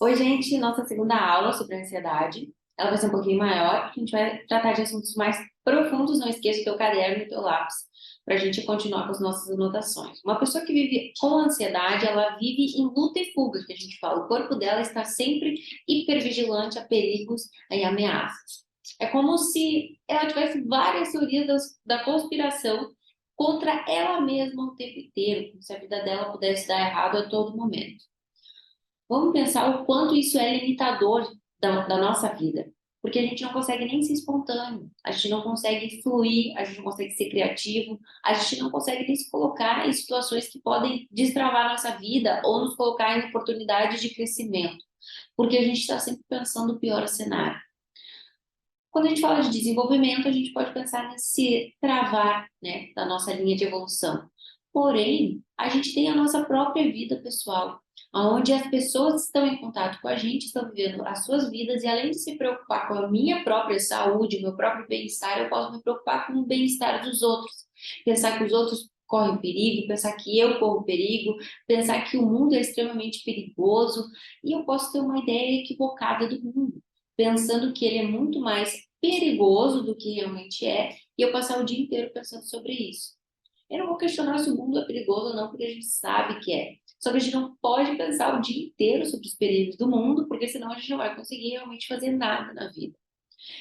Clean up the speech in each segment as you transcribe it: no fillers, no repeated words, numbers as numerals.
Oi, gente, nossa segunda aula sobre ansiedade. Ela vai ser um pouquinho maior, porque a gente vai tratar de assuntos mais profundos. Não esqueça o teu caderno e o teu lápis, para a gente continuar com as nossas anotações. Uma pessoa que vive com ansiedade, ela vive em luta e fuga, que a gente fala. O corpo dela está sempre hipervigilante a perigos e ameaças. É como se ela tivesse várias teorias da conspiração contra ela mesma o tempo inteiro, como se a vida dela pudesse dar errado a todo momento. Vamos pensar o quanto isso é limitador da nossa vida. Porque a gente não consegue nem ser espontâneo, a gente não consegue fluir, a gente não consegue ser criativo, a gente não consegue nem se colocar em situações que podem destravar a nossa vida ou nos colocar em oportunidades de crescimento. Porque a gente está sempre pensando o pior cenário. Quando a gente fala de desenvolvimento, a gente pode pensar nesse travar, né, da nossa linha de evolução. Porém, a gente tem a nossa própria vida pessoal, onde as pessoas que estão em contato com a gente, estão vivendo as suas vidas e além de se preocupar com a minha própria saúde, meu próprio bem-estar, eu posso me preocupar com o bem-estar dos outros. Pensar que os outros correm perigo, pensar que eu corro perigo, pensar que o mundo é extremamente perigoso e eu posso ter uma ideia equivocada do mundo, pensando que ele é muito mais perigoso do que realmente é, e eu passar o dia inteiro pensando sobre isso. Eu não vou questionar se o mundo é perigoso ou não, porque a gente sabe que é. Só que a gente não pode pensar o dia inteiro sobre os perigos do mundo, porque senão a gente não vai conseguir realmente fazer nada na vida.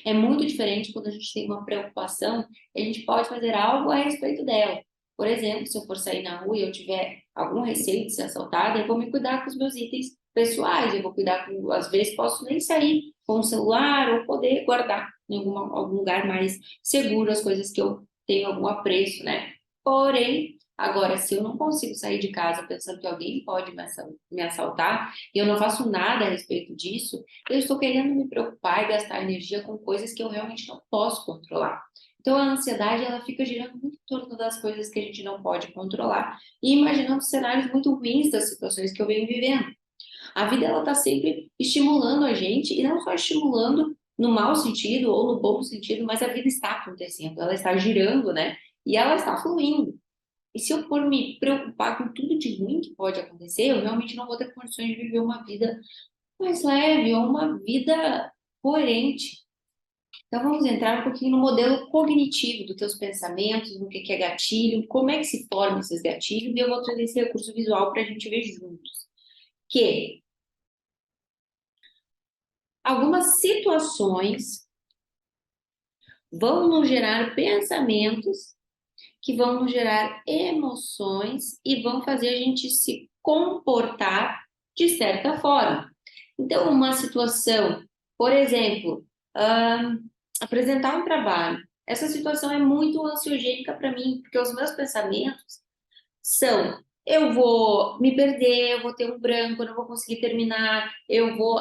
É muito diferente quando a gente tem uma preocupação e a gente pode fazer algo a respeito dela. Por exemplo, se eu for sair na rua e eu tiver algum receio de ser assaltada, eu vou me cuidar com os meus itens pessoais, eu vou cuidar com, às vezes posso nem sair com o celular ou poder guardar em algum lugar mais seguro as coisas que eu tenho algum apreço, né? Porém, agora, se eu não consigo sair de casa pensando que alguém pode me assaltar e eu não faço nada a respeito disso, eu estou querendo me preocupar e gastar energia com coisas que eu realmente não posso controlar. Então, a ansiedade, ela fica girando muito em torno das coisas que a gente não pode controlar e imaginando cenários muito ruins das situações que eu venho vivendo. A vida, ela está sempre estimulando a gente e não só estimulando no mau sentido ou no bom sentido, mas a vida está acontecendo, ela está girando, né? E ela está fluindo. E se eu for me preocupar com tudo de ruim que pode acontecer, eu realmente não vou ter condições de viver uma vida mais leve ou uma vida coerente. Então vamos entrar um pouquinho no modelo cognitivo dos teus pensamentos, no que é gatilho, como é que se formam esses gatilhos, e eu vou trazer esse recurso visual para a gente ver juntos. Que algumas situações vão nos gerar pensamentos que vão nos gerar emoções e vão fazer a gente se comportar de certa forma. Então, uma situação, por exemplo, apresentar um trabalho. Essa situação é muito ansiogênica para mim, porque os meus pensamentos são: eu vou me perder, eu vou ter um branco, eu não vou conseguir terminar,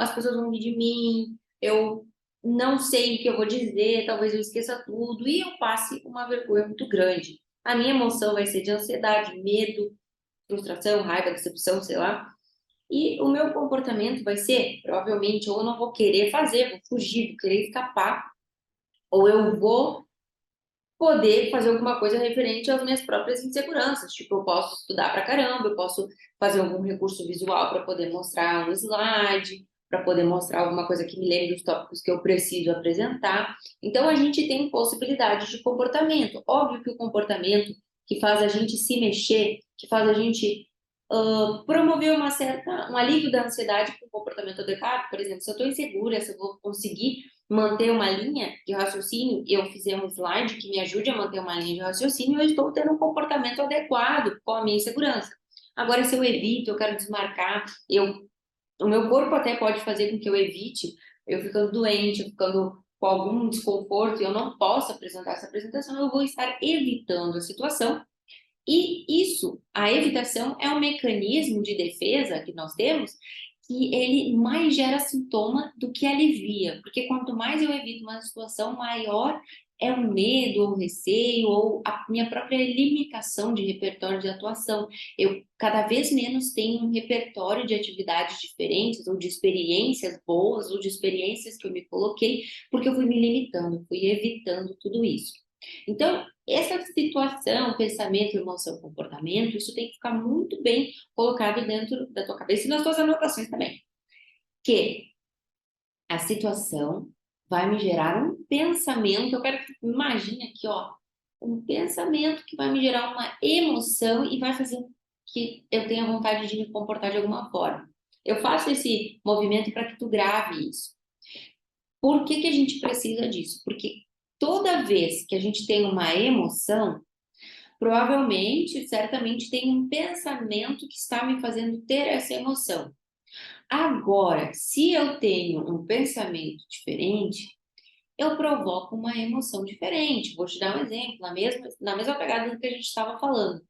as pessoas vão rir de mim, eu não sei o que eu vou dizer, talvez eu esqueça tudo e eu passe uma vergonha muito grande. A minha emoção vai ser de ansiedade, medo, frustração, raiva, decepção, sei lá. E o meu comportamento vai ser, provavelmente, ou eu não vou querer fazer, vou fugir, vou querer escapar, ou eu vou poder fazer alguma coisa referente às minhas próprias inseguranças. Tipo, eu posso estudar pra caramba, eu posso fazer algum recurso visual para poder mostrar um slide, para poder mostrar alguma coisa que me lembre dos tópicos que eu preciso apresentar. Então, a gente tem possibilidades de comportamento. Óbvio que o comportamento que faz a gente se mexer, que faz a gente promover um alívio da ansiedade com o comportamento adequado. Por exemplo, se eu estou insegura, se eu vou conseguir manter uma linha de raciocínio, eu fizer um slide que me ajude a manter uma linha de raciocínio, eu estou tendo um comportamento adequado com a minha insegurança. Agora, se eu evito, eu quero desmarcar, o meu corpo até pode fazer com que eu evite, eu ficando doente, eu ficando com algum desconforto e eu não posso apresentar essa apresentação, eu vou estar evitando a situação e isso, a evitação é um mecanismo de defesa que nós temos que ele mais gera sintoma do que alivia, porque quanto mais eu evito uma situação, maior é o medo, ou o receio, ou a minha própria limitação de repertório de atuação. Eu cada vez menos tenho um repertório de atividades diferentes, ou de experiências boas, ou de experiências que eu me coloquei, porque eu fui me limitando, fui evitando tudo isso. Então, essa situação, pensamento, emoção, comportamento, isso tem que ficar muito bem colocado dentro da tua cabeça e nas tuas anotações também. que a situação vai me gerar um pensamento. Eu quero que tu imagine aqui, ó, um pensamento que vai me gerar uma emoção e vai fazer que eu tenha vontade de me comportar de alguma forma. Eu faço esse movimento para que tu grave isso. Por que que a gente precisa disso? Porque toda vez que a gente tem uma emoção, provavelmente, certamente tem um pensamento que está me fazendo ter essa emoção. Agora, se eu tenho um pensamento diferente, eu provoco uma emoção diferente. Vou te dar um exemplo, na mesma pegada do que a gente estava falando.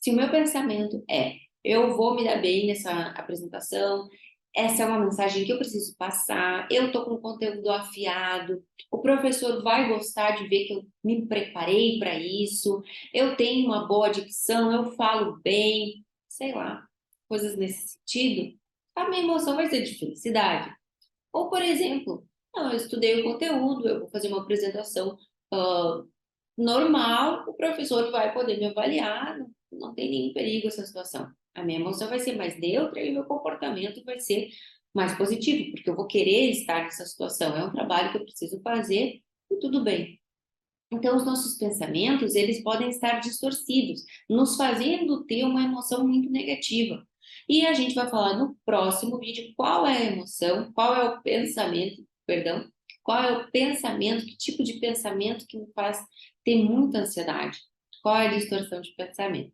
Se o meu pensamento é, eu vou me dar bem nessa apresentação, essa é uma mensagem que eu preciso passar, eu tô com o conteúdo afiado, o professor vai gostar de ver que eu me preparei para isso, eu tenho uma boa dicção, eu falo bem, sei lá, coisas nesse sentido, a minha emoção vai ser de felicidade. Ou, por exemplo, não, eu estudei o conteúdo, eu vou fazer uma apresentação normal, o professor vai poder me avaliar, não tem nenhum perigo essa situação. A minha emoção vai ser mais neutra e o meu comportamento vai ser mais positivo, porque eu vou querer estar nessa situação. É um trabalho que eu preciso fazer e tudo bem. Então, os nossos pensamentos, eles podem estar distorcidos, nos fazendo ter uma emoção muito negativa. E a gente vai falar no próximo vídeo qual é a emoção, qual é o pensamento, perdão, qual é o pensamento, que tipo de pensamento que me faz ter muita ansiedade, qual é a distorção de pensamento.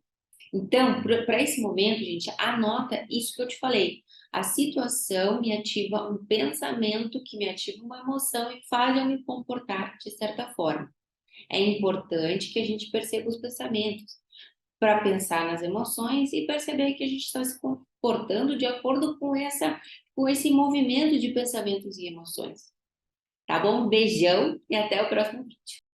Então, para esse momento, gente, anota isso que eu te falei. A situação me ativa um pensamento que me ativa uma emoção e faz eu me comportar de certa forma. É importante que a gente perceba os pensamentos, para pensar nas emoções e perceber que a gente está se comportando de acordo com esse movimento de pensamentos e emoções. Tá bom? Beijão e até o próximo vídeo.